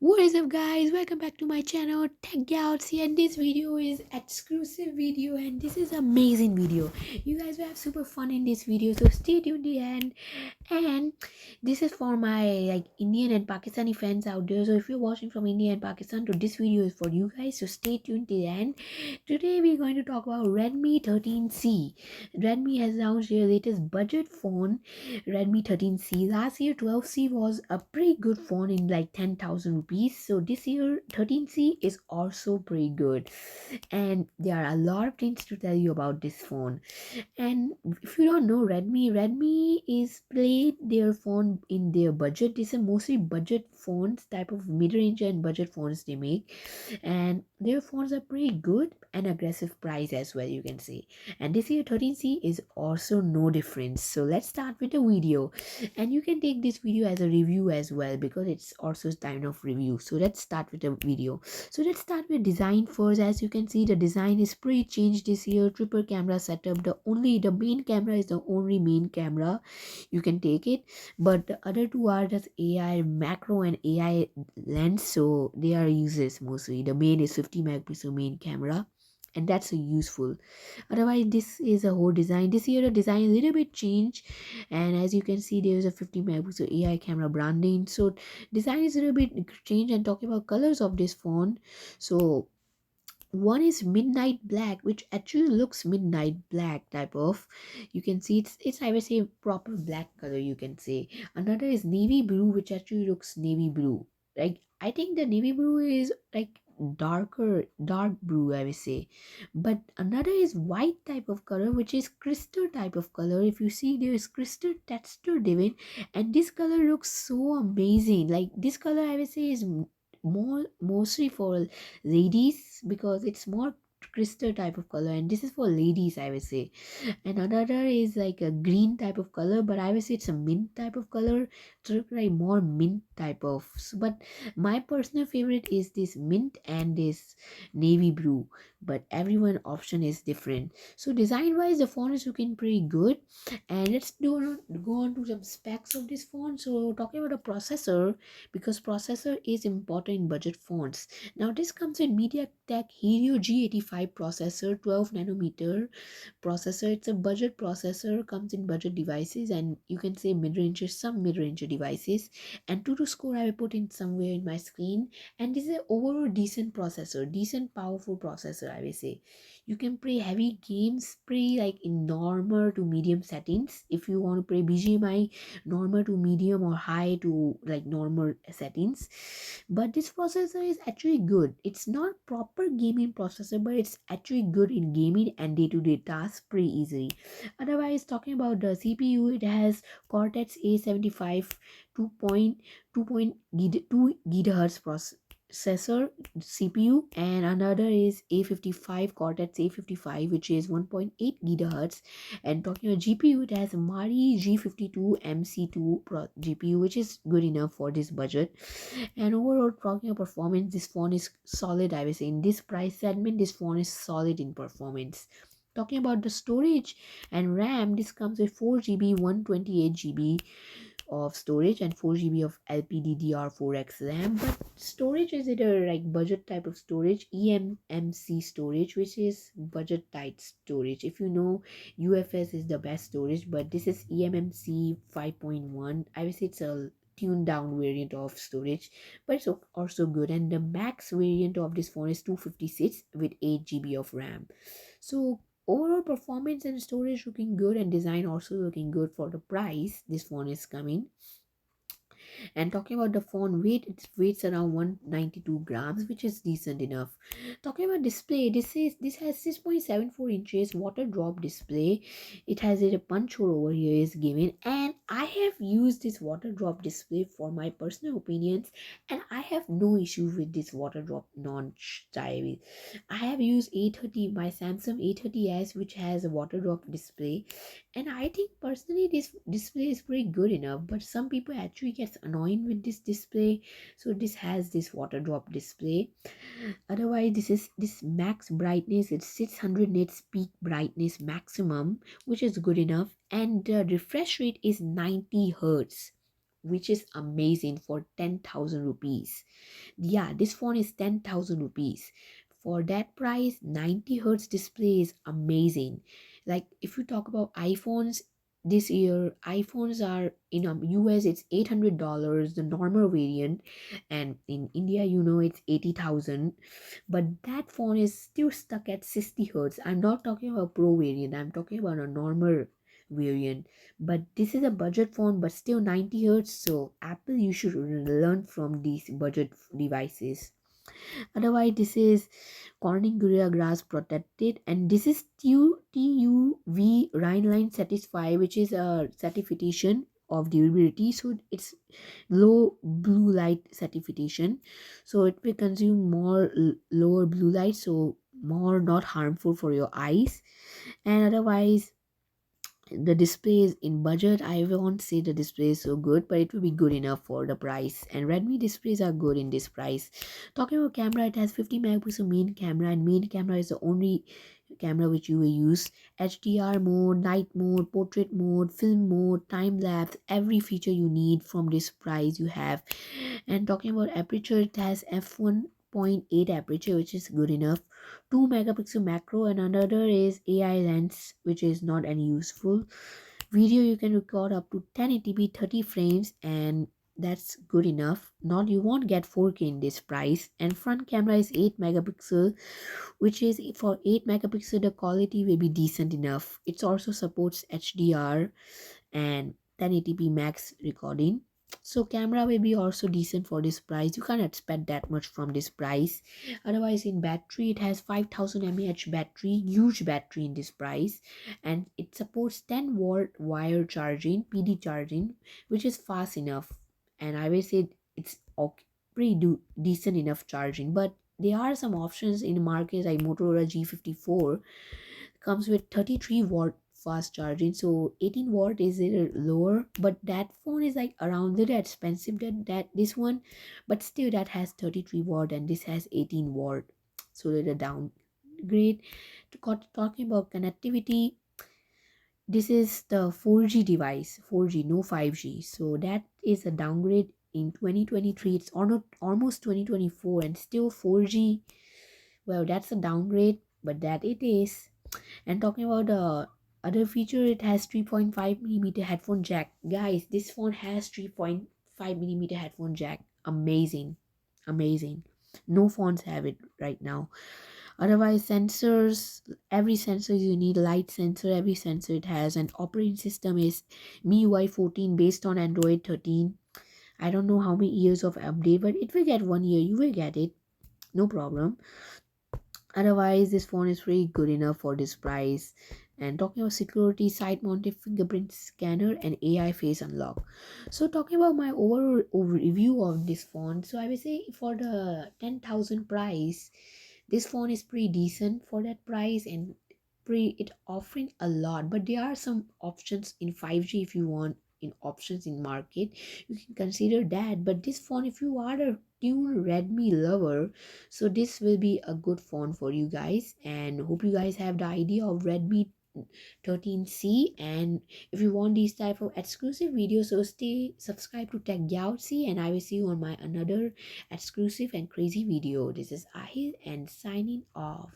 What is up, guys? Welcome back to my channel Tech Galaxy, and this video is exclusive video and this is amazing video. You guys will have super fun in this video, so stay tuned the end. And this is for my Indian and Pakistani fans out there. So if you're watching from India and Pakistan, so this video is for you guys, so stay tuned to the end. Today we're going to talk about Redmi 13C. Redmi has launched their latest budget phone, Redmi 13C. Last year 12C was a pretty good phone in like 10,000 rupees. So this year 13C is also pretty good. And there are a lot of things to tell you about this phone. And if you don't know Redmi is played their phone in their budget. This is mostly budget phones, type of mid-range and budget phones they make. And their phones are pretty good and aggressive price as well, you can say. And this year 13C is also no difference. So let's start with the video, and you can take this video as a review as well because it's also kind of review. So let's start with the video. So let's start with design first. As you can see, the design is pretty changed this year. Triple camera setup. The main camera is the only main camera, you can take it, but the other two are just AI macro and AI lens, so they are useless mostly. The main is 50 megapixel main camera, and that's a useful. Otherwise, this is a whole design. This year the design is a little bit changed, and as you can see, there's a 50 megapixel AI camera branding. So design is a little bit changed. And talking about colors of this phone, so one is midnight black, which actually looks midnight black type of, you can see it's I would say proper black color, you can say. Another is navy blue, which actually looks navy blue. Like, I think the navy blue is like dark blue, I would say. But another is white type of color, which is crystal type of color. If you see, there is crystal texture given, and this color looks so amazing. Like, this color I would say is mostly for ladies because it's more crystal type of color, and this is for ladies, I would say. And another is like a green type of color, but I would say it's a mint type of color. So look like more mint type of, but my personal favorite is this mint and this navy blue, but everyone option is different. So design wise, the phone is looking pretty good. And let's go on to some specs of this phone. So talking about the processor, because processor is important in budget phones. Now this comes in MediaTek Helio G85 processor, 12 nanometer processor. It's a budget processor, comes in budget devices, and you can say mid-range, some mid-range devices. And to score, I will put in somewhere in my screen. And this is an overall decent processor, decent powerful processor, I will say. You can play heavy games, play like in normal to medium settings. If you want to play BGMI, normal to medium or high to like normal settings. But this processor is actually good. It's not proper gaming processor, but it's actually good in gaming and day-to-day tasks pretty easily. Otherwise, talking about the CPU, it has Cortex A75 2.2 gigahertz processor CPU, and another is A55 Cortex A55, which is 1.8 gigahertz. And talking about GPU, it has Mari G52 MC2 GPU, which is good enough for this budget. And overall, talking about performance, this phone is solid, I would say. In this price segment, this phone is solid in performance. Talking about the storage and RAM, this comes with 4 GB 128 GB of storage and 4 GB of LPDDR4X RAM. But storage is either like budget type of storage, eMMC storage, which is budget type storage. If you know, UFS is the best storage, but this is eMMC 5.1. I would say it's a tuned down variant of storage, but it's also good. And the max variant of this phone is 256 with 8 GB of RAM. So overall performance and storage looking good, and design also looking good for the price this phone is coming. And talking about the phone weight, it weighs around 192 grams, which is decent enough. Talking about display, this has 6.74 inches water drop display. It has a punch hole over here is given, and I have used this water drop display for my personal opinions, and I have no issue with this water drop non-style. I have used 830, my Samsung 830s, which has a water drop display, and I think personally this display is pretty good enough. But some people actually gets annoying with this display, so this has this water drop display. Otherwise, this max brightness, it's 600 nits peak brightness maximum, which is good enough. And the refresh rate is 90 hertz. which is amazing for 10,000 rupees. Yeah, this phone is 10,000 rupees. For that price, 90 hertz display is amazing. Like if you talk about iPhones, this year iPhones are in US it's $800, the normal variant, and in India it's 80,000. But that phone is still stuck at 60 hertz. I'm not talking about pro variant, I'm talking about a normal variant. But this is a budget phone, but still 90 hertz. So Apple, you should learn from these budget devices. Otherwise, this is Corning Gorilla Glass protected, and this is TUV Rhineline Satisfy, which is a certification of durability. So it's low blue light certification, so it will consume more lower blue light, so more not harmful for your eyes. And otherwise, the display is in budget. I won't say the display is so good, but it will be good enough for the price, and Redmi displays are good in this price. Talking about camera, it has 50 megapixel main camera, and main camera is the only camera which you will use. HDR mode, night mode, portrait mode, film mode, time lapse, every feature you need from this price you have. And talking about aperture, it has f1.8 aperture, which is good enough. 2 megapixel macro, and another is AI lens, which is not any useful. Video, you can record up to 1080p 30 frames, and that's good enough. Not, you won't get 4K in this price. And front camera is 8 megapixel, which is, for 8 megapixel the quality will be decent enough. It also supports HDR and 1080p max recording. So camera will be also decent for this price. You can't expect that much from this price. Otherwise, in battery, it has 5000 mAh battery, huge battery in this price, and it supports 10-watt wire charging, PD charging, which is fast enough. And I will say it's okay, pretty decent enough charging. But there are some options in the market, like Motorola G54 comes with 33-watt fast charging, so 18-watt is a little lower, but that phone is like around little expensive than that this one, but still that has 33-watt and this has 18-watt, so little downgrade. Talking about connectivity, this is the 4G device, 4G, no 5G, so that is a downgrade in 2023. It's almost 2024 and still 4G. Well, that's a downgrade, but that it is. And talking about the other feature, it has 3.5 millimeter headphone jack. Guys, this phone has 3.5 millimeter headphone jack. Amazing. Amazing. No phones have it right now. Otherwise, sensors, every sensor you need, light sensor, every sensor it has. And operating system is MIUI 14 based on Android 13. I don't know how many years of update, but it will get 1 year. You will get it. No problem. Otherwise, this phone is really good enough for this price. And talking about security, side mounted fingerprint scanner and AI face unlock. So talking about my overall review of this phone, so I will say for the 10,000 price, this phone is pretty decent for that price, and pretty it offering a lot. But there are some options in 5G if you want, in options in market, you can consider that. But this phone, if you are a tuned Redmi lover, so this will be a good phone for you guys. And hope you guys have the idea of Redmi 13C. And if you want these type of exclusive videos, so stay subscribed to Tech Galaxy, and I will see you on my another exclusive and crazy video. This is Ahil and signing off.